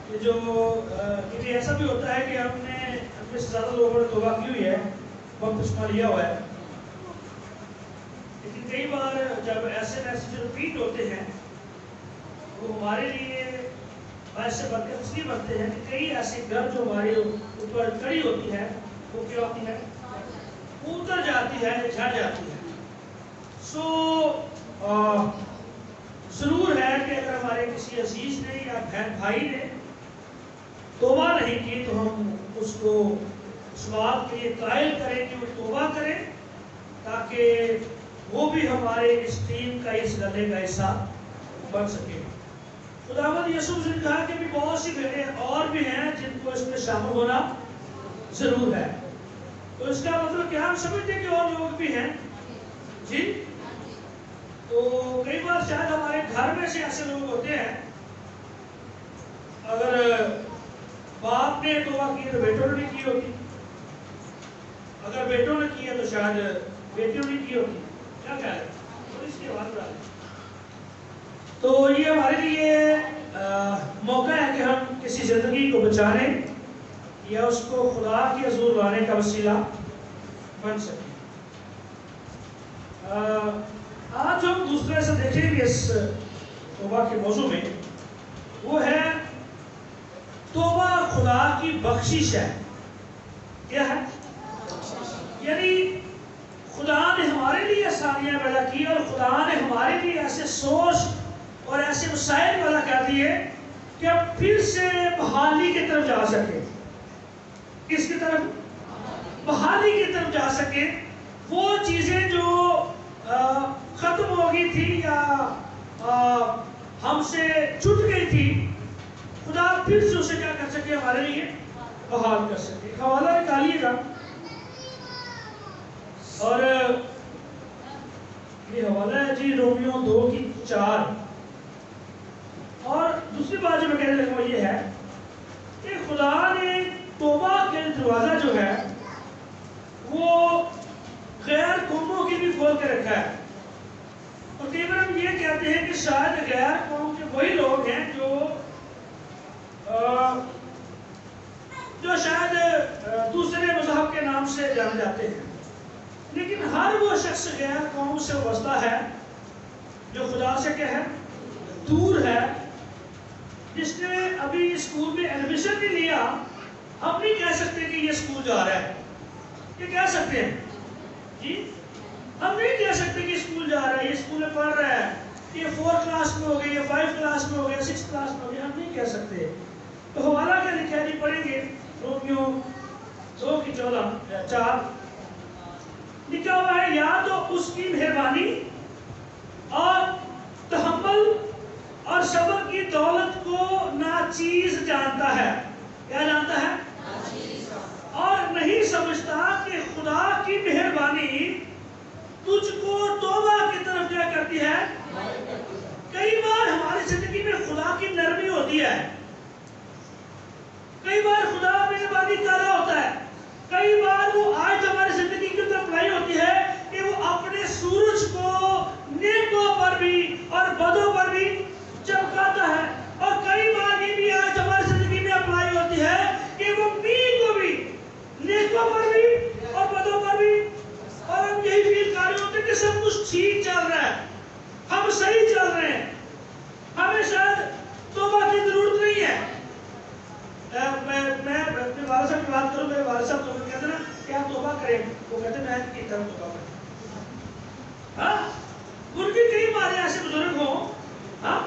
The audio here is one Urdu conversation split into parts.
کہ جو کبھی ایسا بھی ہوتا ہے کہ ہم نے اپنے سے زیادہ لوگوں نے توبہ کی ہوئی ہے، وقت اس میں لیا ہوا ہے، لیکن کئی بار جب ایسے میسج رپیٹ ہوتے ہیں وہ ہمارے لیے باعث برکت اس لیے بنتے ہیں کہ کئی ایسی گھر جو ہمارے اوپر کھڑی ہوتی ہے وہ کیا ہوتی ہے، اتر جاتی ہے، جھڑ جاتی ہے۔ ضرور ہے کہ اگر ہمارے کسی عزیز نے یا بہن بھائی نے توبہ نہیں کی تو ہم اس کو اس بات کے لیے قائل کریں کہ وہ توبہ کریں تاکہ وہ بھی ہمارے اس ٹیم کا اس گلے کا حصہ بن سکے۔ خداوند یسوع نے کہا کہ بھی بہت سی بہنیں اور بھی ہیں جن کو اس میں شامل ہونا ضرور ہے۔ تو اس کا مطلب کیا ہم سمجھتے ہیں کہ اور لوگ بھی ہیں؟ جی، تو کئی بار شاید ہمارے گھر میں سے ایسے لوگ ہوتے ہیں، اگر باپ نے توبہ کی تو بیٹوں نے نہیں کی ہوتی، اگر بیٹوں نے کی ہے تو شاید بیٹیوں نے کی ہوتی۔ کیا خیال ہے؟ تو اس کی بات ہے۔ تو یہ ہمارے لیے موقع ہے کہ ہم کسی زندگی کو بچانے یا اس کو خدا کی حضور لانے کا وسیلہ بن سکیں۔ آج ہم دوسرے سے دیکھیں گے اس توبہ کے موضوع میں، وہ ہے توبہ خدا کی بخشش ہے۔ کیا ہے؟ یعنی خدا نے ہمارے لیے آسانیاں پیدا کی اور خدا نے ہمارے لیے ایسے سورس اور ایسے وسائل پیدا کر دیے کہ ہم پھر سے بحالی کی طرف جا سکیں۔ کس کی طرف؟ بحالی کی طرف جا سکیں۔ وہ چیزیں جو ختم ہو گئی تھی یا ہم سے چھوٹ گئی تھی، خدا پھر سے اسے کیا کر سکے، ہمارے لیے بحال کر سکے۔ حوالہ نکالیے گا، اور یہ حوالہ ہے جی رومیو 2:4۔ اور دوسری بات جو میں کہنے لگا وہ یہ ہے کہ خدا نے توبہ کے دروازہ جو ہے وہ غیر قوموں کی بھی کھول کے رکھا ہے۔ اور کئی بار ہم یہ کہتے ہیں کہ شاید غیر قوم کے وہی لوگ ہیں جو شاید دوسرے مذہب کے نام سے جانے جاتے ہیں، لیکن ہر وہ شخص غیر قوم سے وابستہ ہے جو خدا سے کیا ہے، دور ہے، جس نے ابھی اسکول میں ایڈمیشن نہیں لیا۔ ہم نہیں کہہ سکتے کہ یہ اسکول جا رہا ہے، یہ کہہ سکتے ہیں جی؟ ہم نہیں کہہ سکتے کہ اسکول جا رہا ہے، یہ اسکول میں پڑھ رہا ہے، یہ 4 کلاس میں ہو گیا، یہ 5 کلاس میں ہو گیا، 6 کلاس میں ہو گیا، ہم نہیں کہہ سکتے۔ تو حوالہ کیا لکھا ہے جی؟ پڑھیں گے رومیو 2:4 لکھا ہوا ہے، یا تو اس کی مہربانی اور تحمل اور صبر کی دولت کو ناچیز جانتا ہے۔ کیا جانتا ہے؟ اور نہیں سمجھتا کہ خدا کی مہربانی تجھ کو توبہ کی طرف کیا کرتی ہے۔ کئی بار ہماری زندگی میں خدا کی نرمی ہوتی ہے، کئی بار خدا مہربانی کر رہا ہوتا ہے، کئی بار وہ آج ہماری زندگی کی طرف لائی ہوتی ہے کہ وہ اپنے سورج کو نیکوں پر بھی اور بدوں پر بھی چمکاتا ہے، اور کئی بار یہ بھی آج ہماری زندگی میں اپلائی ہوتی ہے کہ وہ کو بھی نیکوں پر بھی اور بدوں پر بھی، اور ہم یہی فیل کر رہے ہوتے ہیں کہ سب کچھ ٹھیک چل رہا ہے، ہم صحیح چل رہے ہیں، ہمیں شاید توبہ کی ضرورت نہیں ہے۔ میں اپنے والد صاحب کی بات کروں، میرے والد صاحب تو کہتے ہیں نا کیا توبہ کریں، وہ کہتے ہیں میں کی طرف توبہ کریں۔ ہاں، ان کی کئی بار ایسے بزرگ ہوں، ہاں،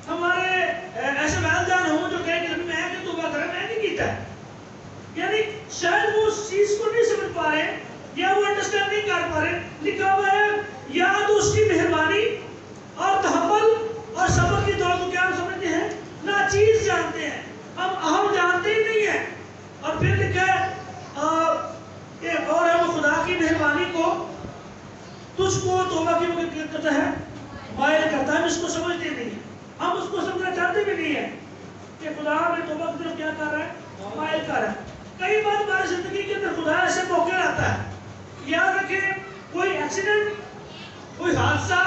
ہمارے ایسے والدین ہوں جو کہیں کہ میں کی توبہ کریں، میں نہیں کیتا ہے۔ یعنی شاید وہ اس چیز کو نہیں سمجھ پا رہے یا وہ انڈرسٹینڈ نہیں کر پا رہے۔ لکھا ہوا ہے یا تو اس کی مہربانی اور تحمل اور صبر کی دولت کو کیا ہم سمجھتے ہیں، ناچیز جانتے ہیں، ہم اہم جانتے ہی نہیں ہیں۔ اور پھر لکھا ہے کہ اور ہم خدا کی مہربانی کو تجھ کو توبہ کی وقت کرتا ہے، مائل کرتا ہے، ہم اس کو سمجھتے نہیں ہیں، ہم اس کو سمجھنا چاہتے بھی نہیں ہیں کہ خدا ہمیں توبہ کی طرف کیا کر رہا ہے، مائل کر رہا ہے۔ کئی بار ہماری زندگی کے اندر خدا ایسے موقع آتا ہے، یاد رکھیں، کوئی ایکسیڈنٹ، کوئی حادثہ،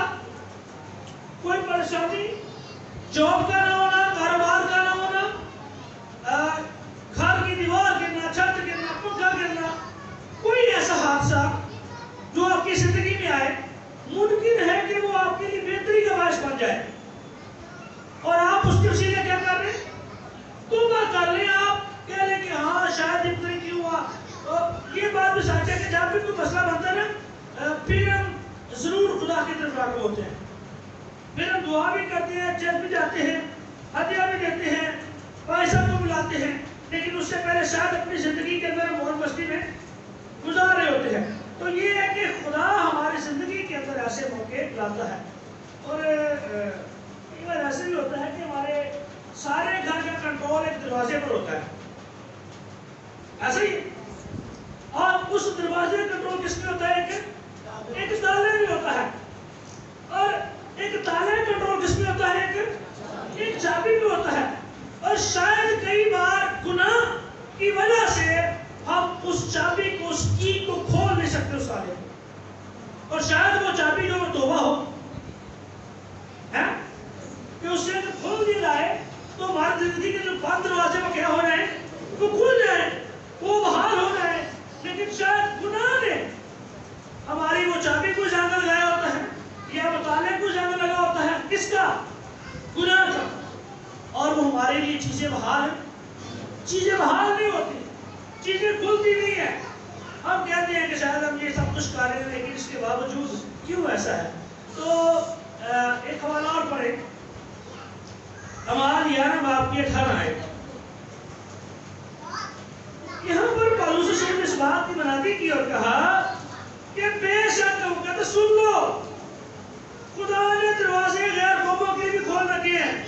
کوئی پریشانی، جاب کا نہ ہونا، کاروبار کا نہ ہونا، یہ بات بھی سچ ہے کہ جب بھی کوئی مسئلہ بنتا ہے نا پھر ہم ضرور خدا کی طرف راغب ہوتے ہیں، پھر ہم دعا بھی کرتے ہیں، چرچ بھی جاتے ہیں، ہدیہ بھی دیتے ہیں، بھائی صاحب کو بلاتے ہیں، لیکن اس سے پہلے شاید اپنی زندگی کے اندر موج مستی میں گزار رہے ہوتے ہیں۔ تو یہ ہے کہ خدا ہماری زندگی کے اندر ایسے موقع لاتا ہے، اور کئی بار ایسے بھی ہوتا ہے کہ ہمارے سارے گھر کا کنٹرول ایک دروازے پر ہوتا ہے، ایسا ہی، اور اس دروازے کا کنٹرول کس میں ہوتا ہے؟ ایک تالے میں ہوتا ہے، اور ایک تالے کا کنٹرول کس میں ہوتا ہے؟ ایک چابی میں ہوتا ہے، اور شاید کئی بار گناہ کی وجہ سے ہم اس چابی کو، اس کی کو کھول نہیں سکتے اس تالے کو، اور شاید وہ چابی جو توبہ ہو ہے کہ اس سے کھول دیا جائے تو ہماری زندگی کے جو بند دروازے وہ کیا ہو رہے ہیں؟ وہ کھل جائے، وہ بحال ہو جائے، لیکن شاید گناہ نے ہماری وہ چابی کو جانگا لگایا ہوتا ہے، یا وہ تالے کو جانگا لگا ہوتا ہے، کس کا؟ گناہ کا، اور وہ ہمارے لیے چیزیں بحال ہیں، چیزیں بحال نہیں ہوتی، چیزیں کھلتی نہیں ہیں۔ ہم کہتے ہیں کہ شاید ہم یہ سب کچھ کر رہے ہیں، لیکن اس کے باوجود کیوں ایسا ہے؟ تو ایک حوالہ اور پڑھیں، اعمال 11 باب کی 18 آیت۔ یہاں پر پالوس رسول نے اس بات کی منادی کی اور کہا کہ بے شک ہم کہتے سن لو، خدا نے دروازے غیر قوموں کے لیے بھی کھول رکھے ہیں۔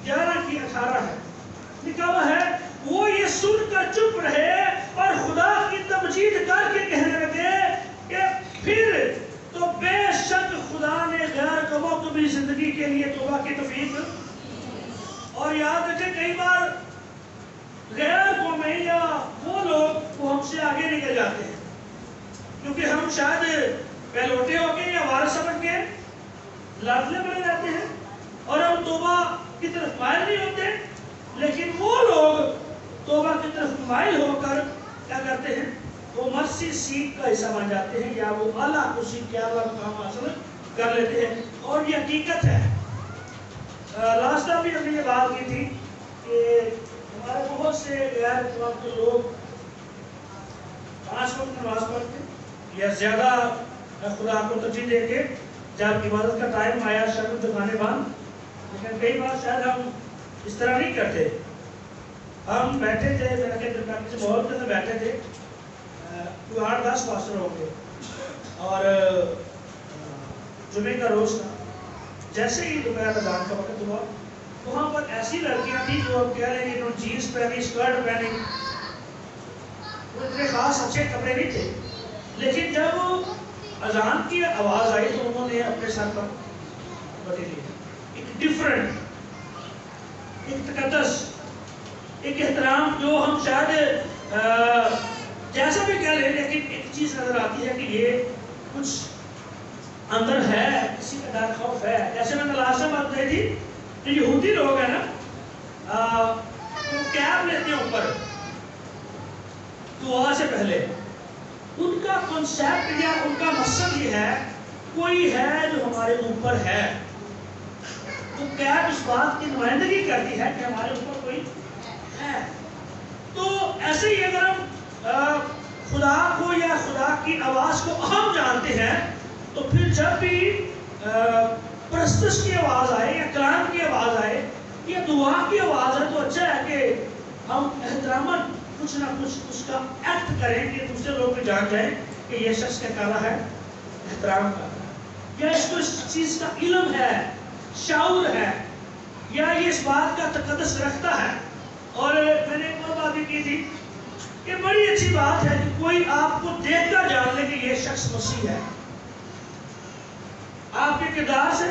11 کی 18 ہے، لکھا ہوا ہے وہ یہ سن کر چپ رہے اور خدا کی تمجید کر کے کہنے لگے کہ پھر تو بے شک خدا نے غیر قوموں کو بھی زندگی کے لیے توبہ کی توفیق۔ اور یاد رکھیں کئی بار غیر قومیں یا وہ لوگ وہ ہم سے آگے نکل جاتے ہیں، کیونکہ ہم شاید پہلوٹے ہو کے یا وارث سمجھ کے لافلے بنے رہتے ہیں اور ہم توبہ کی طرف مائل نہیں ہوتے، لیکن وہ لوگ توبہ کی طرف مائل ہو کر کیا کرتے ہیں؟ وہ مرسی سیکھ کا حصہ بن جاتے ہیں، یا وہ اعلیٰ کو سیکھ کے اعلیٰ مقام حاصل کر لیتے ہیں، اور یہ حقیقت ہے۔ لاسٹ ٹائم بھی ہم نے یہ بات کی تھی کہ ہمارے بہت سے غیر اسلام کے لوگ 5 وقت نماز پڑھتے یا زیادہ خدا کو ترجیح دے کے جب عبادت کا ٹائم آیا شکل دکھانے بند، لیکن کئی بار شاید ہم اس طرح نہیں کرتے۔ ہم بیٹھے تھے، میرا کہ کسی ماحول کے اندر بیٹھے تھے، کوئی 8-10 پاسٹر ہوں گے، اور جمعے کا روز تھا، جیسے ہی دوپہر اذان کا وقت ہوا، وہاں پر ایسی لڑکیاں تھیں جو اب کہہ رہے ہیں انہوں نے جینس پہنی، اسکرٹ پہنی، وہ اتنے خاص اچھے کپڑے نہیں تھے، لیکن جب اذان کی آواز آئی تو انہوں نے اپنے سر پر بدل لیا، ایک ڈیفرنٹ، ایک تقدس، ایک احترام جو ہم شاید جیسا بھی کہہ لیں، لیکن ایک چیز نظر آتی ہے کہ یہ کچھ اندر ہے، کسی کا ڈر خوف ہے۔ جیسے میں نے لاسٹ میں بات کہی تھی، جو یہودی لوگ ہیں نا، وہ کیپ لیتے ہیں اوپر دعا سے پہلے، ان کا کنسیپٹ یا ان کا مقصد یہ ہے کوئی ہے جو ہمارے اوپر ہے، وہ کیپ اس بات کی نمائندگی کرتی ہے کہ ہمارے اوپر کوئی ہے۔ تو ایسے ہی اگر ہم خدا کو یا خدا کی آواز کو اہم جانتے ہیں، تو پھر جب بھی پرستش کی آواز آئے یا کلام کی آواز آئے یا دعا کی آواز ہے، تو اچھا ہے کہ ہم احتراماً کچھ نہ کچھ اس کا ایکٹ کریں کہ دوسرے لوگ بھی جان جائیں کہ یہ شخص کیا کر رہا ہے، احترام کر رہا ہے، یا اس کو اس چیز کا علم ہے، شعور ہے، یا یہ اس بات کا تقدس رکھتا ہے۔ اور میں نے ایک اور بات بھی کی تھی کہ بڑی اچھی بات ہے کہ کوئی آپ کو دیکھ کر جان لے کہ یہ شخص مسیح ہے، آپ کے کردار سے،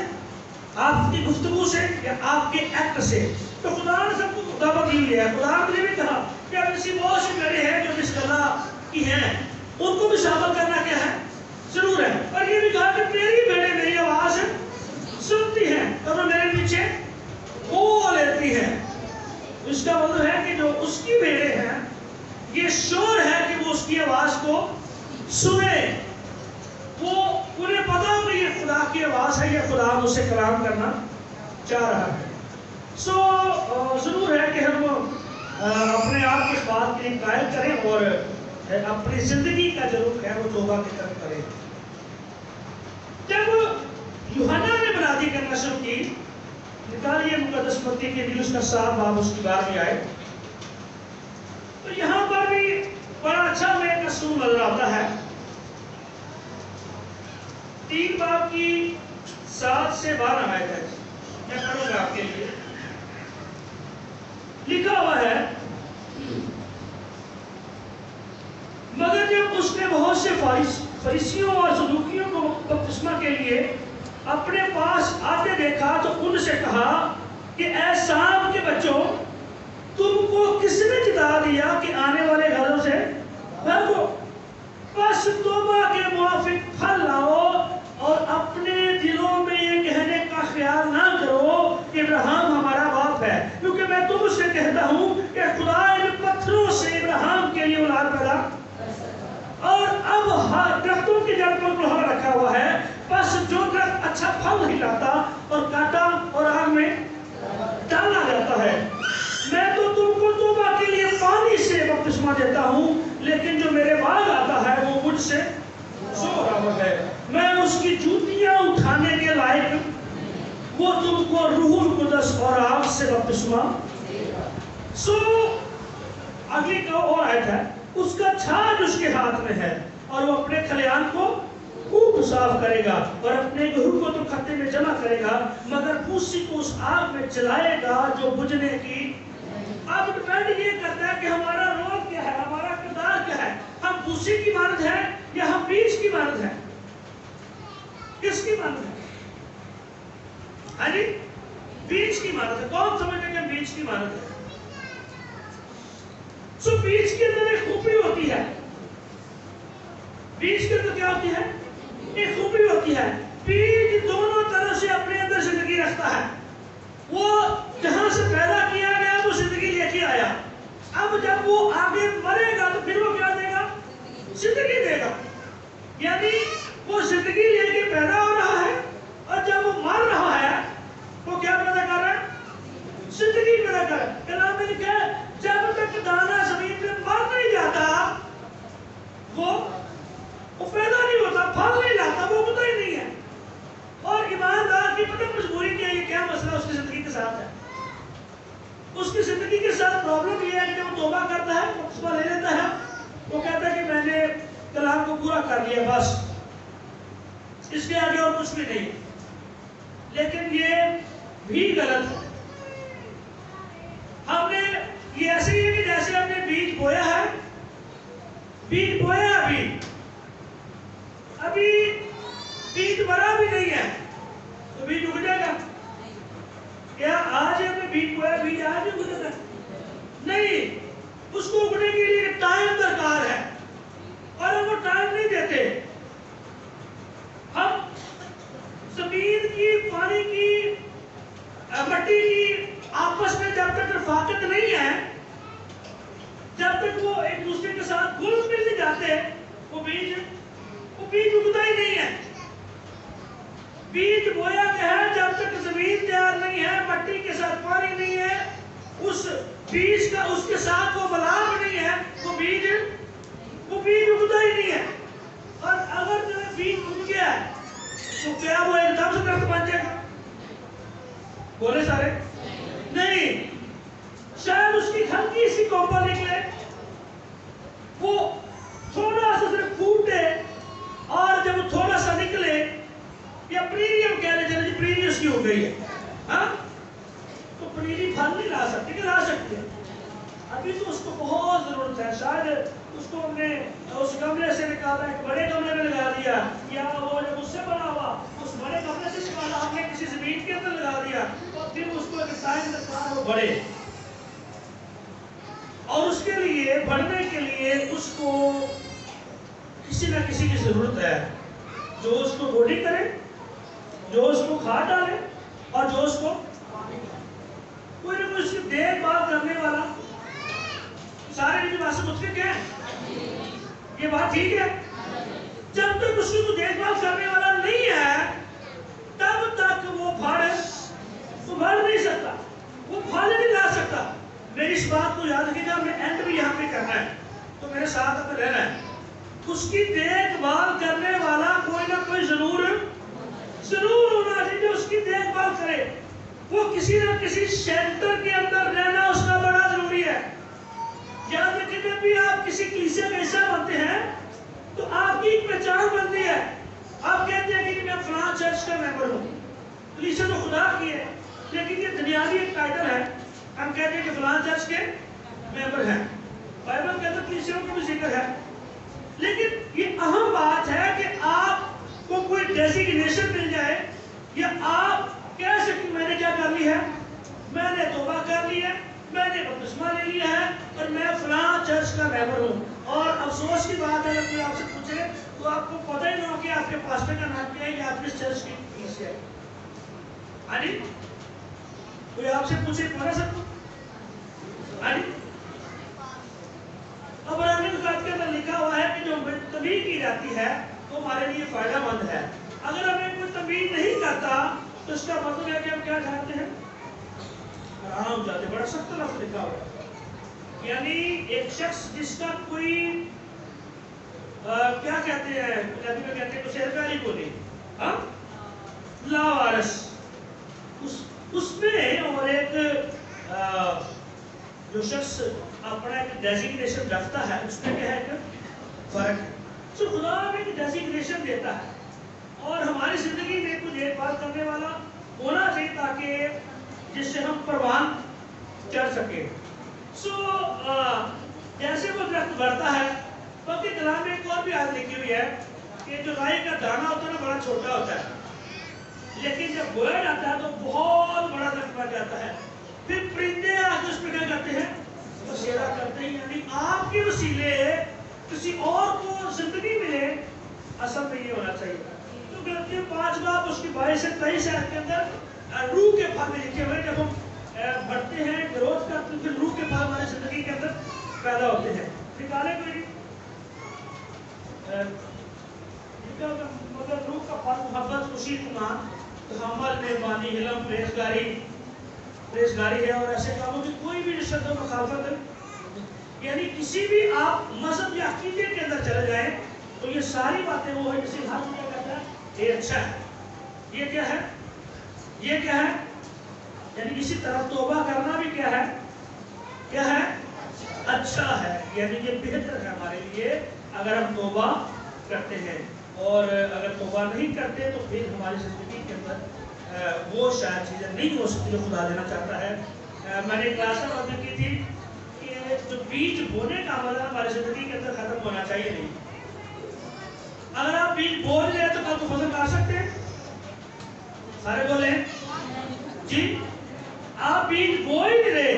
آپ کی گفتگو سے، یا آپ کے ایکٹ سے۔ تو خدا نے سب کو دعوت دی ہے، خدا نے بھی کہا کہ اب ایسی بہت سی بڑے ہیں جو اس اللہ کی ہیں، ان کو بھی شامل کرنا کیا ہے؟ ضرور ہے۔ اور یہ بھی کہا کہ میری بیٹے میری آواز سنتی ہیں اور وہ میرے پیچھے ہو لیتی ہیں۔ اس کا مطلب ہے کہ جو اس کی بیٹے ہیں، یہ شور ہے کہ وہ اس کی آواز کو سنے، وہ انہیں پتا ہو کہ یہ خدا کی آواز ہے، یہ خدا مجھ سے کلام کرنا چاہ رہا ہے۔ ضرور ہے کہ ہم اپنے آپ کو اس بات کے لیے قائل کریں اور اپنی زندگی کا ضرور خیر و توبہ کی طرف کریں. جب یوحنا نے منادی کرنا شروع کی، نکالیے مقدس متی کے انجیل اس کا 7 باب اس کی 12 آئے، تو یہاں پر بھی بڑا اچھا ہمیں ایک اصول نظر آتا ہے. 3 باب کی 7 سے 12 آیت ہے، میں پڑھوں گا آپ کے لیے. لکھا ہوا ہے، مگر جب اس نے بہت سے فریسیوں اور صدوقیوں کو بپتسمہ کے لیے اپنے پاس آتے دیکھا تو ان سے کہا کہ اے سام کے بچوں، تم کو کس نے چتا دیا کہ آنے والے گھروں سے بھاگو؟ بس توبہ کے موافق پھل لاؤ اور اپنے دلوں میں یہ کہنے کا خیال نہ کرو کہ ابراہیم ہمارا باپ ہے، کیونکہ میں تم سے کہتا ہوں کہ خدا ان پتھروں سے ابراہیم کے لیے اولاد پیدا. اور اب درختوں کی جڑ پر لوہا رکھا ہوا ہے، بس جو درخت اچھا پھل نہیں لاتا اور کاٹا اور آگ میں ڈالا جاتا ہے. میں تو تم کو توبہ کے لیے پانی سے بپتسمہ دیتا ہوں، لیکن جو میرے بعد آتا ہے وہ مجھ سے برابر ہے، میں اس کی جوتیاں اٹھانے کے لائق، وہ تم کو روح القدس اور آگ سے بپتسمہ. اگلی جو اور آیت ہے، اس کا چھاج اس کے ہاتھ میں ہے اور وہ اپنے کھلیان کو خوب صاف کرے گا اور اپنے گہوں کو تو کھتے میں جمع کرے گا، مگر بھوسی کو اس آگ میں جلائے گا جو بجھنے کی. اب ڈیپینڈ یہ کرتا ہے کہ ہمارا رول کیا ہے، ہمارا کردار کیا ہے. ہم بھوسی کی مانند ہیں یا ہم بیج کی مانند ہیں؟ کس کی مانند ہے؟ ہاں جی، بیج کی مانند ہے. کون سمجھے کہ ہم بیج کی مانند ہے؟ بیج کے اندر ایک خوبی ہوتی ہے. بیج کے اندر کیا ہوتی ہے؟ ایک خوبی ہوتی ہے. بیج دونوں طرح سے اپنے اندر زندگی رکھتا ہے. وہ جہاں سے پیدا کیا گیا وہ زندگی لے کے آیا. اب جب وہ آگے مرے گا تو پھر وہ کیا دے گا؟ زندگی دے گا. یعنی وہ زندگی لے کے پیدا ہو رہا ہے اور جب وہ مر رہا ہے وہ کیا پیدا کر رہا ہے؟ زندگی پیدا کر رہا ہے. کلام میں لکھا ہے جب تک دانا زمین پہ مر نہیں جاتا وہ پیدا نہیں ہوتا، پھل نہیں لاتا، وہ اگتا ہی نہیں ہے. اور ایماندار کی پتہ مجبوری کیا ہے، یہ کیا مسئلہ اس کی زندگی کے ساتھ ہے. اس کی زندگی کے ساتھ پرابلم یہ ہے کہ جب وہ توبہ کرتا ہے، بپتسمہ لے لیتا ہے، وہ کہتا ہے کہ میں نے کلام کو پورا کر لیا، بس اس کے آگے اور کچھ بھی نہیں. لیکن یہ بھی غلط ہے. ہم نے یہ ایسے ہی ہے کہ جیسے ہم نے بیج بویا ہے، بیج بویا ابھی بیج بڑا بھی نہیں ہے تو بیج اگ جائے گا کیا؟ آج ہم نے بیج بویا، بیج آج اگ جائے گا نہیں. اس کو اگنے کے لیے ٹائم درکار ہے اور ہم وہ ٹائم نہیں دیتے. ہم زمین کی، پانی کی، مٹی کی آپس میں جب تک رفاقت نہیں ہے، جب تک وہ ایک دوسرے کے ساتھ گھل مل نہیں جاتے، وہ بیج اگتا ہی نہیں ہے. بیج بویا کہ ہے جب تک زمین تیار نہیں ہے، مٹی کے ساتھ پانی نہیں ہے، اس بیج کا اس کے ساتھ وہ ملاپ نہیں ہے، وہ بیج اگتا ہی نہیں ہے. اور اگر جو بیج اگ گیا ہے تو کیا وہ ایک دم سے درخت بن جائے گا؟ بولے سارے نہیں. شاید اس کی ہلکی سی کوپر نکلے، وہ تھوڑا سا صرف پھوٹے، اور جب وہ تھوڑا سا نکلے یا پریری ہم کہہ رہے ہیں، پریری اس کی ہو گئی ہے، ہاں تو پریری پھل نہیں لا سکتی کہ لا سکتے؟ ابھی تو اس کو بہت ضرورت ہے. شاید اس کو ہم نے اس گملے سے نکالا، ایک بڑے گملے میں لگا دیا، یا وہ جب اس سے بڑا ہوا اس بڑے گملے سے نکالا ہم نے کسی زمین کے اندر لگا دیا، اور پھر اس کو ایک ٹائم درکار وہ بڑھے. اور اس کے لیے بڑھنے کے لیے اس کو کسی نہ کسی کی ضرورت ہے جو اس کو بوڈی کرے، جو اس کو کھاد ڈالے اور جو اس کو کوئی نہ کوئی اس کی دیکھ بھال کرنے والا. سارے میری بات سے متفق ہیں؟ یہ بات ٹھیک ہے؟ جب تک اس کی دیکھ بھال کرنے والا نہیں ہے تب تک وہ بڑھ نہیں سکتا، وہ پھل نہیں لا سکتا. میری اس بات کو یاد رکھیے گا، ہم نے اینڈ بھی یہاں پہ کرنا ہے تو میرے ساتھ اب رہنا ہے. اس کی دیکھ بھال کرنے والا کوئی نہ کوئی ضرور ہونا چاہیے جو اس کی دیکھ بھال کرے. وہ کسی نہ کسی سینٹر کے اندر رہنا اس کا بڑا ضروری ہے. یاد رکھیں جب بھی آپ کسی کلیسیا کا حصہ بنتے ہیں تو آپ کی ایک پہچان بنتی ہے. آپ کہتے ہیں کہ میں فلاں چرچ کا ممبر ہوں. کلیسیا تو خدا کی ہے لیکن یہ دنیاوی ایک ٹائٹل ہے. ہم کہتے ہیں کہ فلاں چرچ کے ممبر ہیں. بائبل کے اندر کلیسیوں کا بھی ذکر ہے. لیکن یہ اہم بات ہے کہ آپ کو کوئی ڈیزیگنیشن مل جائے یا آپ کہہ سکیں میں نے کیا کر لی ہے، میں نے توبہ کر لی ہے، میں نے بپتسمہ لے لیا ہے اور میں فلاں چرچ کا ممبر ہوں. اور افسوس کی بات ہے اگر کوئی آپ سے پوچھے تو آپ کو پتہ ہی نہ ہو کہ آپ کے پاسٹر کا نام کیا ہے یا آپ کس چرچ کی کلیسیا ہے. ہاں جی، کوئی آپ سے پوچھے پڑھا سکتا. ہاں جی، ابراہیم الخط کے اندر لکھا ہوا ہے کہ جو تنبیہ کی جاتی ہے وہ ہمارے لیے فائدہ مند ہے. اگر ہمیں کوئی تنبیہ نہیں کرتا تو اس کا مطلب ہے کہ ہم کیا چاہتے ہیں، حرام چاہتے ہیں. بڑا سخت لفظ لکھا ہوا ہے. یعنی ایک شخص جس کا کوئی کیا کہتے ہیں پنجابی میں کہتے ہیں اسے پیاری بولی لاوارث اس میں، اور ایک جو شخص اپنا ایک ڈیزیگنیشن رکھتا ہے اس میں کیا ہے ایک فرق ہے. سو خدا ہمیں ایک ڈیزیگنیشن دیتا ہے اور ہماری زندگی میں کچھ دیکھ بھال کرنے والا ہونا چاہیے تاکہ جس سے ہم پروان چڑھ سکیں. سو جیسے وہ درخت بڑھتا ہے بلکہ کلام میں ایک اور بھی آیت لکھی ہوئی ہے کہ جو رائی کا دانہ ہوتا ہے نا بڑا چھوٹا ہوتا ہے لیکن جب بویا جاتا ہے تو بہت بڑا درخت بن جاتا ہے. پھر پرندے آ کے اس پہ کیا کرتے ہیں، بسیرا کرتے ہیں. یعنی آپ کے وسیلے کسی اور کو زندگی ملے، اصل میں یہ ہونا چاہیے. تو غلطی 5 باب اس کی 22 سے 23 آیت کے اندر روح کے پھل میں لکھے ہوئے جب ہم بڑھتے ہیں گروتھ کرتے ہیں پھر روح کے پھل ہماری زندگی کے اندر پیدا ہوتے ہیں. نکالے کوئی مگر روح کا پھل محبت، خوشی، ایمان، تحمل، مہربانی، علم، پرہیزگاری ہے اور ایسے کاموں کی کوئی بھی شد و مخالفت. یعنی کسی بھی آپ مذہب یا عقیدے کے اندر چلے جائیں تو یہ ساری باتیں وہ ہے جسے ہر کیا کہتا ہے یہ اچھا ہے، یہ کیا ہے، یہ کیا ہے. یعنی اسی طرح توبہ کرنا بھی کیا ہے، کیا ہے، اچھا ہے. یعنی یہ بہتر ہے ہمارے لیے اگر ہم توبہ کرتے ہیں. اور اگر توبہ نہیں کرتے تو پھر ہماری زندگی کے اندر وہ شاید چیزیں نہیں ہو سکتی جو خدا دینا چاہتا ہے. میں نے کلاس میں بات کی تھی کہ جو بیج بونے کا عمل ہے ہماری زندگی کے اندر ختم ہونا چاہیے نہیں. اگر آپ بیج بو رہے ہیں تو کل کو فصل کاٹ سکتے ہیں. سارے بولے جی، آپ بیج بو ہی نہیں رہے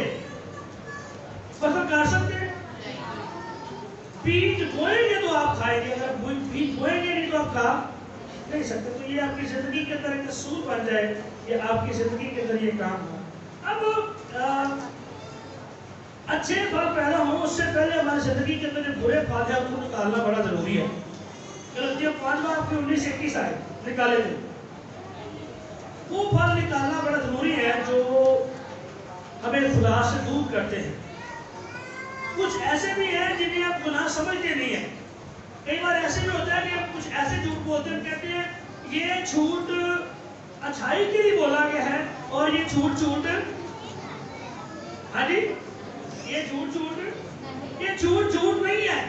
فصل کاٹ سکتے ہیں. بیج بوئیں گے تو آپ کھائیں گے، اگر بیج بوئیں گے نہیں تو آپ کھا نہیں سکتے. تو یہ آپ کی زندگی کے اندر ایک اصول بن جائے، یہ آپ کی زندگی کے اندر یہ کام ہو. اب اچھے پھل پیدا ہوں اس سے پہلے ہماری زندگی کے اندر جو برے پھل ہیں ان کو نکالنا بڑا ضروری ہے. غلطیاں 5 باب کی 19 سے 21 آئے نکالے تھے. وہ پھل نکالنا بڑا ضروری ہے جو ہمیں خدا سے دور کرتے ہیں. کچھ ایسے بھی ہیں جنہیں آپ گناہ سمجھتے نہیں ہیں. کئی بار ایسے بھی ہوتا ہے کہ ہم کچھ ایسے جھوٹ بولتے ہیں، کہتے ہیں یہ جھوٹ اچھائی کے لیے بولا گیا ہے اور یہ جھوٹ ہاں جی، یہ جھوٹ نہیں ہے،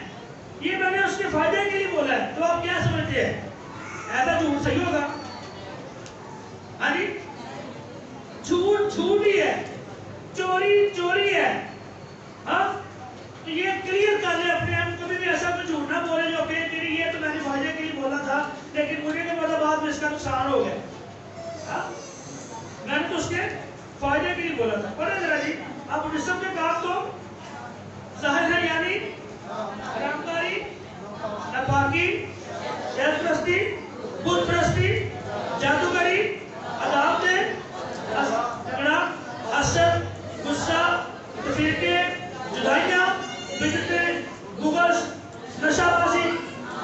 یہ میں نے اس کے فائدے کے لیے بولا ہے. تو آپ کیا سمجھتے ہیں ایسا جھوٹ صحیح ہوگا؟ ہاں جی، جھوٹ ہی ہے، چوری ہے. ہاں، تو یہ کلیئر کر لیں اپنے آپ. کبھی بھی ایسا کوئی جھوٹ نہ بولے جو کہ یہ تو میں نے فائدے کے لیے بولا تھا لیکن مجھے کے بعد بعد میں اس کا نقصان ہو گیا. میں نے تو اس کے فائدے کے لیے بولا تھا. پڑھیں ذرا جی. اب جسم کے کام تو ظاہر ہے، یعنی حرامکاری، ناپاکی، غیر پرستی، بت پرستی، جادوگری، عداوتیں، جھگڑا، حسد، غصہ، تفریقے، جدائیاں، بدعتیں، بغض، نشہ بازی،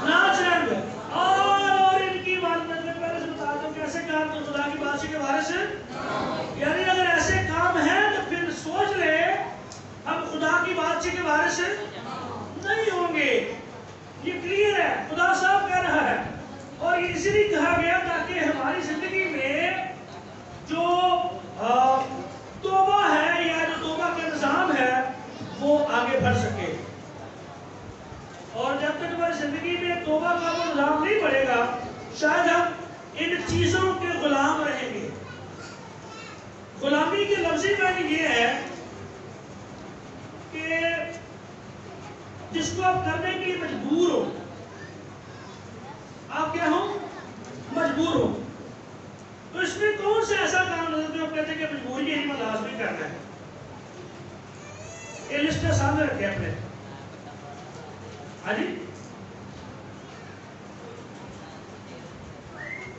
ناچ رنگ اور ان کی معلومات میں پہلے سے بتا دوں کہ ایسے کام تو خدا کی بادشاہی کے وارث ہیں. یعنی اگر ایسے کام ہیں تو پھر سوچ لے لفظی معنی یہ ہے کہ جس کو آپ کرنے کے لیے مجبور ہو، آپ کیا ہو؟ مجبور ہو. تو اس میں کون سا ایسا کام نظر جو آپ کہتے ہیں کہ مجبوری ہے میں لازمی کرنا ہے؟ یہ لسٹ سامنے رکھے اپنے. ہاں جی،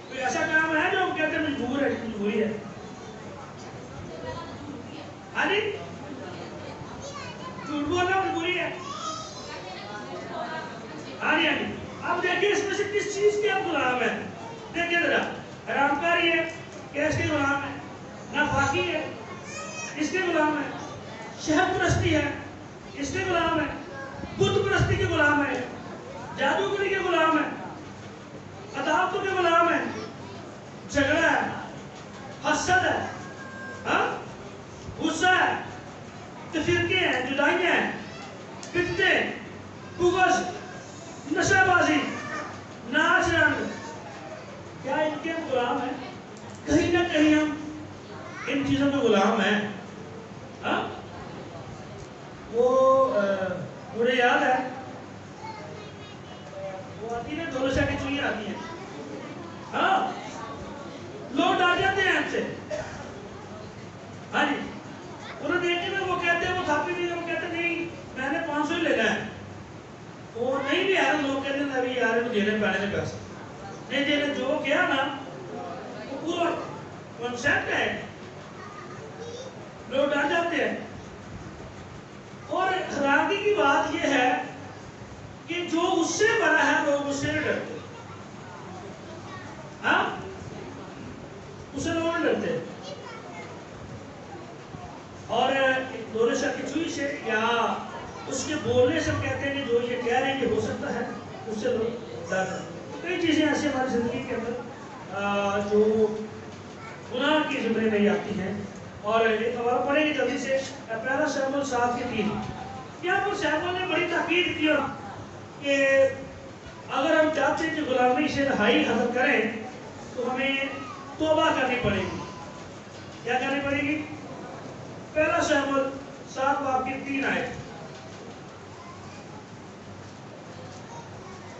کوئی ایسا کام ہے جو ہم کہتے ہیں مجبوری ہے؟ ہاں جی، جھوٹ بولنا مجبوری ہے. ہاں جی، ہاں جی. اب دیکھیں اس میں سے کس چیز کے آپ غلام ہیں. دیکھیں ذرا، حرام کاری ہے کہ اس کے غلام ہے، ناپاکی ہے اس کے غلام ہے، شہد پرستی ہے اس کے غلام ہے، بت پرستی کے غلام ہے، جادوگری کے غلام ہے، عداوتوں کے غلام ہے، جھگڑا ہے، حسد ہے، ہاں، غصہ ہے، تفرقے ہیں، جدائیاں ہیں، فتنے، بغض، نشہ بازی، ناچ رنگ، کیا ان کے غلام ہیں؟ کہیں نہ کہیں ہم ان چیزوں کے غلام ہیں. ہاں، وہ مجھے یاد ہے وہ آتی ہے دولشا کی چوئیاں آتی ہیں. ہاں، لوگ ڈال جاتے ہیں ہم سے. ہاں جی، انہیں دیکھنے میں وہ کہتے ہیں وہ تھاپی نہیں، وہ کہتے نہیں میں نے 500 ہی لینا ہے. وہ نہیں بھی آیا، لوگ کہتے ہیں ابھی یار دینے پڑنے کے پیسے نہیں دینے. جو کیا نا وہ پورا کنسیپٹ ہے، لوگ ڈر جاتے ہیں. اور حیرانگی کی بات یہ ہے کہ جو اس سے بڑا ہے لوگ اس سے نہیں ڈرتے. ہاں، اس سے لوگ نہیں ڈرتے. اور دولت شاہ کی چوئی سے یا اس کے بولنے سے کہتے ہیں کہ جو یہ کہہ رہے ہیں کہ ہو سکتا ہے، اس سے لوگ ڈرتے. کئی چیزیں ایسی ہماری زندگی کے اندر جو گناہ کی زمرے میں آتی ہیں. اور ایک حوالہ پڑھیں گے جلدی سے، پہلا شمول 7 کے 3. یہاں پر شمول نے بڑی تاکید کیا کہ اگر ہم چاہتے ہیں کہ غلامی سے رہائی حاصل کریں تو ہمیں توبہ کرنی پڑے گی. کیا کرنی پڑے گی؟ پہلا شمول 7 باب کی 3 آیت.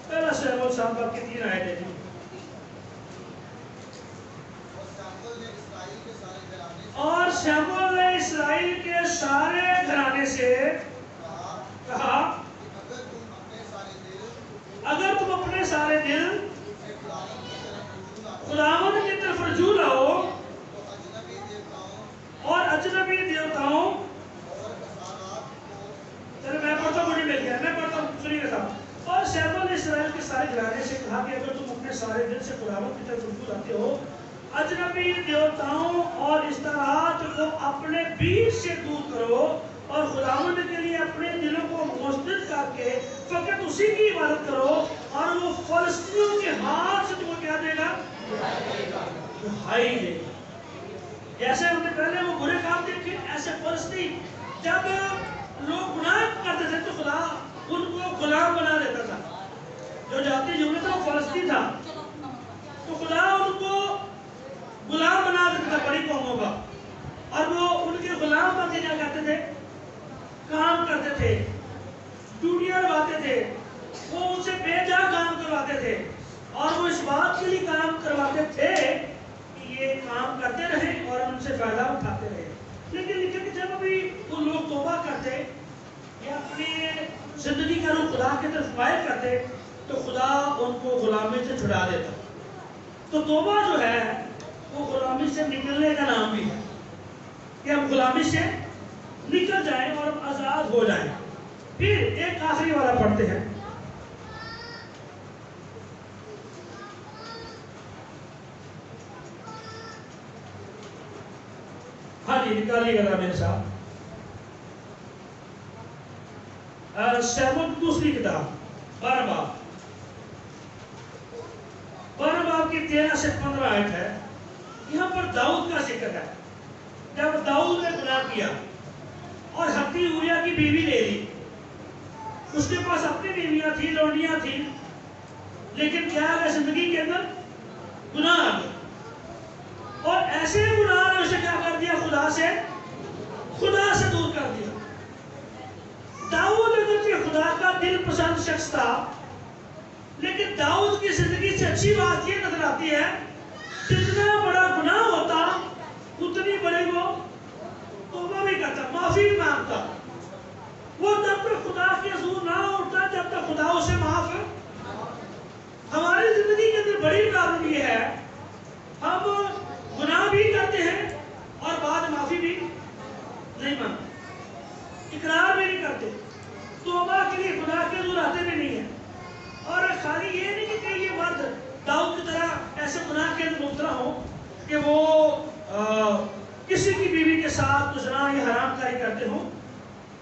پہلا شمول 7 باب کی 3 آیت ہے جی. اور شمول نے اسرائیل کے سارے گھرانے سے کہا اگر تم اپنے سارے دل خداوند کی طرف رجوع لاؤ اور اجنبی دیوتاؤں، چلے میں پڑھتا ہوں، مجھے مل گیا، میں پڑھتا ہوں، سنیے گا. اور شمول نے اسرائیل کے سارے گھرانے سے کہا کہ اگر تم اپنے سارے دل سے خداوند کی طرف رجوع لاتے ہو، اجنبی دیوتاؤں اور اشتہارات کو اپنے بیچ سے دور کرو اور خداوند کے لیے اپنے دلوں کو مسجد کر کے فقط اسی کی عبادت کرو، اور وہ فلسطینیوں کے ہاتھ سے تمہیں کیا دے گا؟ رہائی دے گا. جیسے ہم نے پہلے وہ برے کام دیکھے، ایسے فلسطین جب لوگ گناہ کرتے تھے تو خدا ان کو غلام بنا دیتا تھا. جو جاتی جملے تھا وہ فلسطین تھا، تو خدا ان کو غلام بنا دیتا تھا بڑی قوموں کا. اور وہ ان کے غلام بن کے کیا کرتے تھے؟ کام کرتے تھے، ڈیوٹیاں لگاتے تھے، وہ ان سے بے جا کام کرواتے تھے. اور وہ اس بات کے لیے کام کرواتے تھے کہ یہ کام کرتے رہے اور ان سے فائدہ اٹھاتے رہے. لیکن جب ابھی وہ لوگ توبہ کرتے یا اپنی زندگی کا رخ خدا کی طرف مائل کرتے تو خدا ان کو غلامی سے چھڑا دیتا. تو توبہ جو ہے وہ غلامی سے نکلنے کا نام بھی ہے کہ ہم غلامی سے نکل جائیں اور ہم آزاد ہو جائیں. پھر ایک آخری والا پڑھتے ہیں. ہاں جی، نکالیے گا میرے ساتھ. شمول دوسری کتاب 12 باب کی 13 سے 15 آیت ہے. یہاں پر داؤد کا ذکر ہے. جب داؤد نے گناہ کیا اور ہتی اوریا کی بیوی لے لی، اس کے پاس اپنی بیویاں تھیں، لونڈیاں تھیں، لیکن کیا ہے زندگی کے اندر گناہ آ گیا. اور ایسے گناہ نے اسے کیا کر دیا؟ خدا سے محفوظ کر دیا. داؤد اگرچہ خدا کا دل پسند شخص تھا، لیکن داؤد کی زندگی سے اچھی بات یہ نظر آتی ہے، جتنا بڑا گناہ ہوتا اتنی بڑی وہ توبہ بھی کرتا، معافی بھی مانگتا. وہ تب تک خدا کے حضور نہ اٹھتا جب تک خدا اسے معاف. ہماری زندگی کے اندر بڑی پرابلم یہ ہے، ہم گناہ بھی کرتے ہیں اور بعد معافی بھی نہیں مانگتے، اقرار بھی نہیں کرتے، توبہ کے لیے خدا کے حضور آتے بھی نہیں ہیں. اور خالی یہ نہیں کہ یہ مرد داؤد کی طرح ایسے گناہ کے اندر مبتلا ہو کہ وہ کسی کی بیوی کے ساتھ زنا یا حرام کاری کرتے ہوں.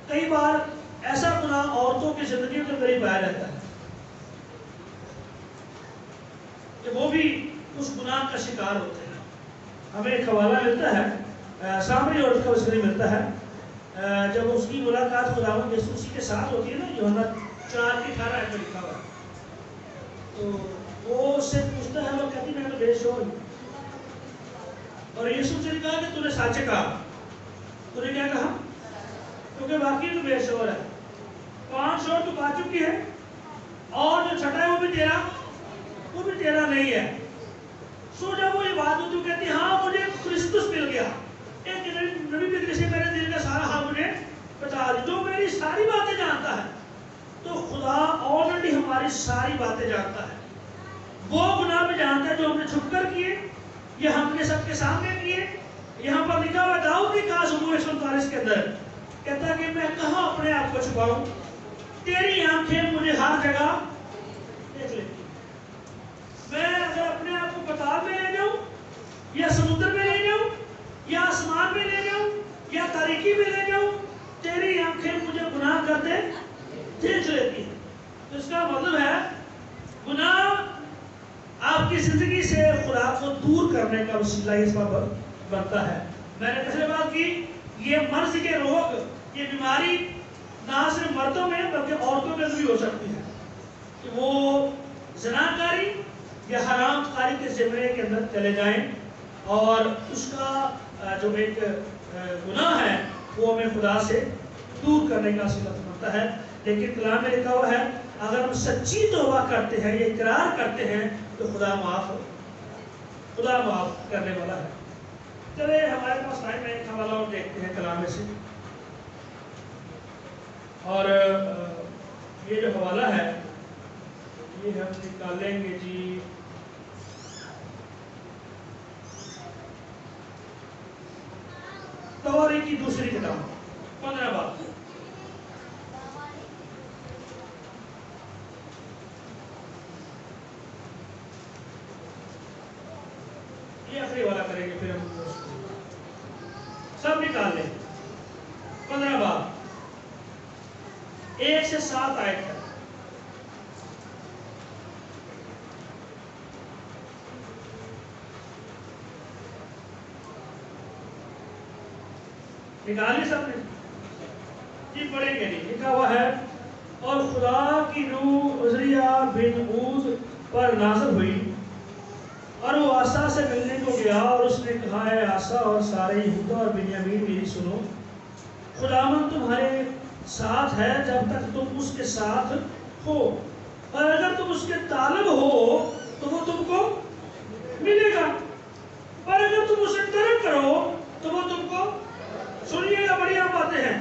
کئی بار ایسا گناہ عورتوں کی زندگیوں کے قریب آیا رہتا ہے کہ وہ بھی اس گناہ کا شکار ہوتے ہیں. ہمیں ایک حوالہ ملتا ہے، سامری عورت کا وسیلہ ملتا ہے، جب اس کی ملاقات خداوند یسوع مسیح کے ساتھ ہوتی ہے نا، یوحنا 4:18 میں لکھا ہوا ہے، تو وہ اس سے پوچھتا ہے، وہ کہتی میں تو بے شور ہوں. اور یسوع سے کہا کہ تو نے سچ کہا. تو نے کیا کہا؟ کیونکہ واقعی تو بے شور ہے، 5 شور تو پا چکی ہے، اور جو چھٹا ہے وہ بھی تیرا نہیں ہے. سو جب وہ یہ بات ہوتی ہے، کہتی ہاں مجھے کرسٹس مل گیا، ایک نبی بھی سے میرے دل کا سارا حال مجھے بتا دی، جو میری ساری باتیں جانتا ہے. تو خدا آلریڈی ہماری ساری باتیں جانتا ہے. وہ گناہ بھی جانتا ہے جو ہم نے چھپ کر کیے یا ہم نے سب کے سامنے کیے. یہاں پر لکھا ہوا داؤد کی کہا زبور 139 کے اندر، کہتا کہ میں کہاں اپنے آپ کو چھپاؤں، تیری آنکھیں مجھے ہر جگہ دیکھ لیتی. میں اگر اپنے آپ کو پتال میں لے جاؤں یا سمندر میں لے جاؤں یا آسمان میں لے جاؤں یا تاریکی میں لے جاؤں، تیری آنکھیں مجھے گناہ کرتے دیکھ لیتی ہیں. تو اس کا مطلب ہے گناہ آپ کی زندگی سے خدا کو دور کرنے کا وسیلہ اس پر بنتا ہے. میں نے پہلے بات کی، یہ مرض کے روگ، یہ بیماری نہ صرف مردوں میں بلکہ عورتوں میں بھی ہو سکتی ہے کہ وہ زناکاری یا حرام کاری کے زمرے کے اندر چلے جائیں، اور اس کا جو ایک گناہ ہے وہ ہمیں خدا سے دور کرنے کا وسیلہ بنتا ہے. لیکن کلام میں لکھا ہوا ہے اگر ہم سچی توبہ کرتے ہیں یا اقرار کرتے ہیں تو خدا معاف کرنے والا ہے. چلے ہمارے پاس ٹائم ہے، ایک حوالہ اور دیکھتے ہیں کلام میں سے. اور یہ جو حوالہ ہے یہ ہم نکالیں گے جی تواری کی دوسری کتاب 15 باب. یہ آخری والا کریں گے، پھر ہم سب نکال لیں. 15 باب 1 سے 7 آیت تک. نکالی سب نے جی، پڑھیں گے نہیں. لکھا ہوا ہے اور خدا کی روح عزریہ بن عوز پر نازل ہوئی اور وہ آسا سے ملنے کو گیا، اور اس نے کہا ہے آسا اور سارے یہودا اور بنیامین میری سنو، خداوند تمہارے ساتھ ہے جب تک تم اس کے ساتھ ہو، اور اگر تم اس کے طالب ہو تو وہ تم کو ملے گا، اور اگر تم اسے ترک کرو تو وہ تم کو. سنیے گا، بڑی عام باتیں ہیں.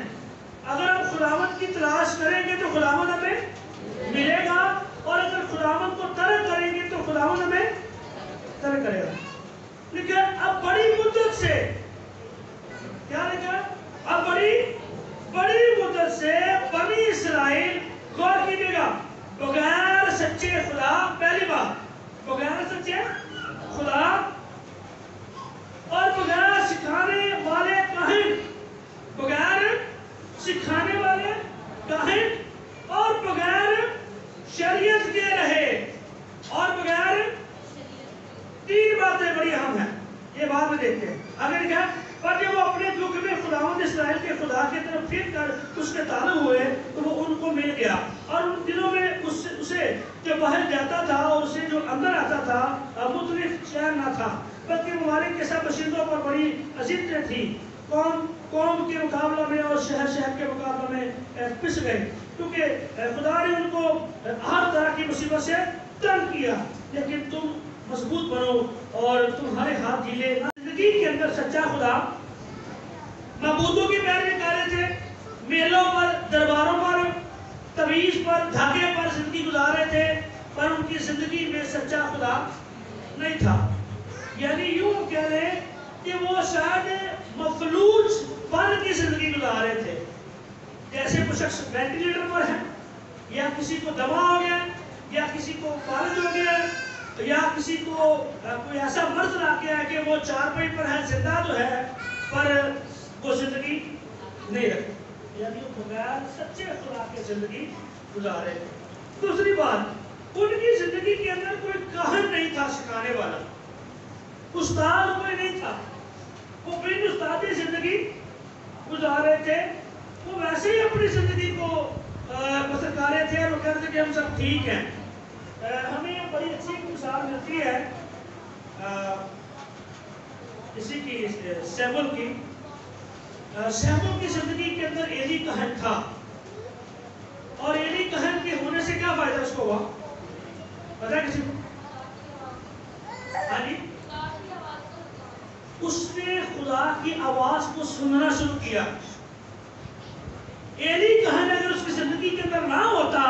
اگر ہم خداوند کی تلاش کریں گے تو خداوند ہمیں ملے گا، اور اگر خداوند کو ترک کریں گے تو خداوند ہمیں ترک کرے گا. لیکن اب بڑی مدت سے کیا لکھا؟ اب بڑی مدت سے بنی اسرائیل، غور کیجیے گا، بغیر سچے خدا، پہلی بات بغیر سچے خدا اور بغیر سکھانے والے کاہن اور بغیر شریعت کے رہے، اور بغیر 3 باتیں بڑی اہم ہیں. یہ بات میں دیکھتے ہیں. اگر کیا پر جب وہ اپنے دکھ میں خداوند اسرائیل کے خدا کی طرف پھر کر اس کے طالب ہوئے تو وہ ان کو مل گیا، اور ان دنوں میں اسے جو باہر جاتا تھا اور اسے جو اندر آتا تھا مختلف چین نہ تھا، بلکہ ممالک کے سب باشندوں پر بڑی عزت تھی. کون؟ قوم کے مقابلہ میں اور شہر کے مقابلہ میں پس گئے، کیونکہ خدا نے ان کو ہر طرح کی مصیبت سے تنگ کیا، لیکن تم مضبوط بنو اور تمہارے ہاتھ ڈھیلے نہ۔ زندگی کے اندر سچا خدا معبودوں کی پیروی کر رہے تھے، میلوں پر، درباروں پر، تویز پر، دھاگے پر زندگی گزار رہے تھے، پر ان کی زندگی میں سچا خدا نہیں تھا۔ یعنی یوں کہہ رہے ہیں کہ وہ شاید مفلوج بن کی زندگی گزار رہے تھے، جیسے کوئی شخص وینٹیلیٹر پر ہے، یا کسی کو دوا ہو گیا، یا کسی کو فالج ہو گیا، یا کسی کو کوئی ایسا مرض لگ گیا ہے کہ وہ چارپائی پر ہے، زندہ تو ہے پر وہ زندگی نہیں رکھتی، یعنی وہ بغیر سچے خدا کے زندگی گزارے۔ دوسری بات، ان کی زندگی کے اندر کوئی کاہن نہیں تھا سکھانے والا، استاد کوئی نہیں تھا، وہ بن استادی زندگی گزار رہے تھے، وہ ویسے ہی اپنی زندگی کو بسر کر رہے تھے اور وہ کہتے تھے کہ ہم سب ٹھیک ہیں۔ ہمیں یہ بڑی اچھی مثال ملتی ہے اسی کی سیمول کی۔ سیمول کی زندگی کے اندر ایلی کہن تھا، اور ایلی کہن کے ہونے سے کیا فائدہ اس کو ہوا پتہ ہے کسی کو؟ ہاں جی، اس نے خدا کی آواز کو سننا شروع کیا۔ ایلی کہن اگر اس کی زندگی کے اندر نہ ہوتا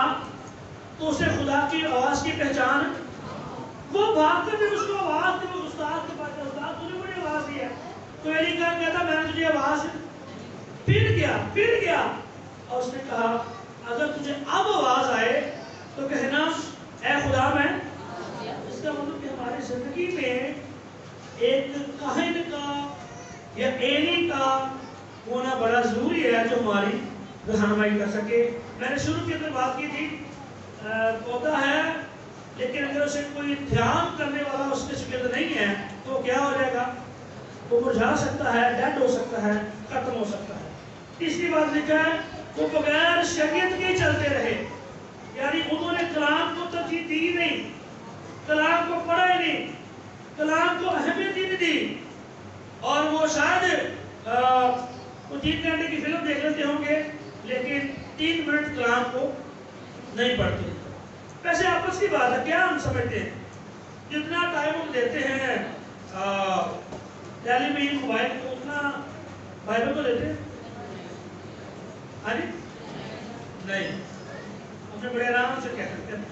تو اسے خدا کی آواز کی پہچان، وہ بھاگ کر جب اس کو آواز دی، وہ استاد کے پاس، استاد تجھے مجھے آواز دی ہے، تو ایلی کہن کہتا میں نے تجھے آواز پھر گیا، اور اس نے کہا اگر تجھے اب آواز آئے تو کہنا اے خدا میں۔ اس کا مطلب کہ ہماری زندگی میں ایک کاہن کا یا ایلی کا ہونا بڑا ضروری ہے جو ہماری رہنمائی کر سکے۔ میں نے شروع کے اندر بات کی تھی، پودا ہے لیکن اگر اسے کوئی دھیان کرنے والا اس کے شکل نہیں ہے تو کیا ہو جائے گا؟ وہ مرجھا سکتا ہے، ڈیڈ ہو سکتا ہے، ختم ہو سکتا ہے۔ تیسری بات لکھا ہے وہ بغیر شریعت کے چلتے رہے، یعنی انہوں نے کلام کو ترجیح دی نہیں، کلام کو پڑھا ہی نہیں، کلام کو اہمیت ہی نہیں دی، اور وہ شاید 3 گھنٹے کی فلم دیکھ لیتے ہوں گے لیکن 3 منٹ کلام کو نہیں پڑھتے۔ ویسے آپس کی بات ہے، کیا ہم سمجھتے ہیں جتنا ٹائم ہم دیتے ہیں ٹیلی ویژن موبائل کو اتنا بائبل کو دیتے ہیں؟ ہاں جی نہیں، ہم نے بڑے آرام سے کہہ سکتے ہیں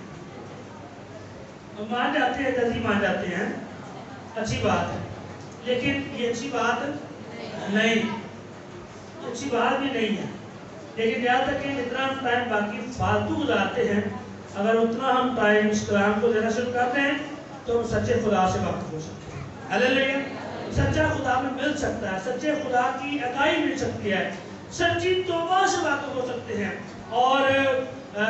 ہم مان جاتے ہیں، جلدی مان جاتے ہیں، اچھی بات ہے، لیکن یہ اچھی بات نہیں، اچھی بات بھی نہیں ہے، لیکن یاد رکھیں جتنا ہم ٹائم باقی فالتو گزارتے ہیں اگر اتنا ہم ٹائم اس کلام کو دینا شروع کرتے ہیں تو ہم سچے خدا سے واقف ہو سکتے ہیں۔ ہلیلویا! سچا خدا میں مل سکتا ہے، سچے خدا کی عطائی مل سکتی ہے، سچی توبہ سے واقف ہو سکتے ہیں، اور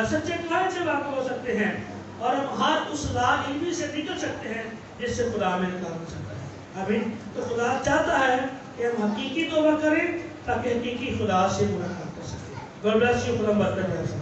سچے کلام سے واقف ہو سکتے ہیں، اور ہم ہر اس راہ علمی سے نکل سکتے ہیں جس سے خدا ہمیں نکال سکتا ہے۔ آمین۔ تو خدا چاہتا ہے کہ ہم حقیقی توبہ کریں تاکہ حقیقی خدا سے ملاقات کر سکیں۔ گاڈ بلیس یو، خدا برکت دے۔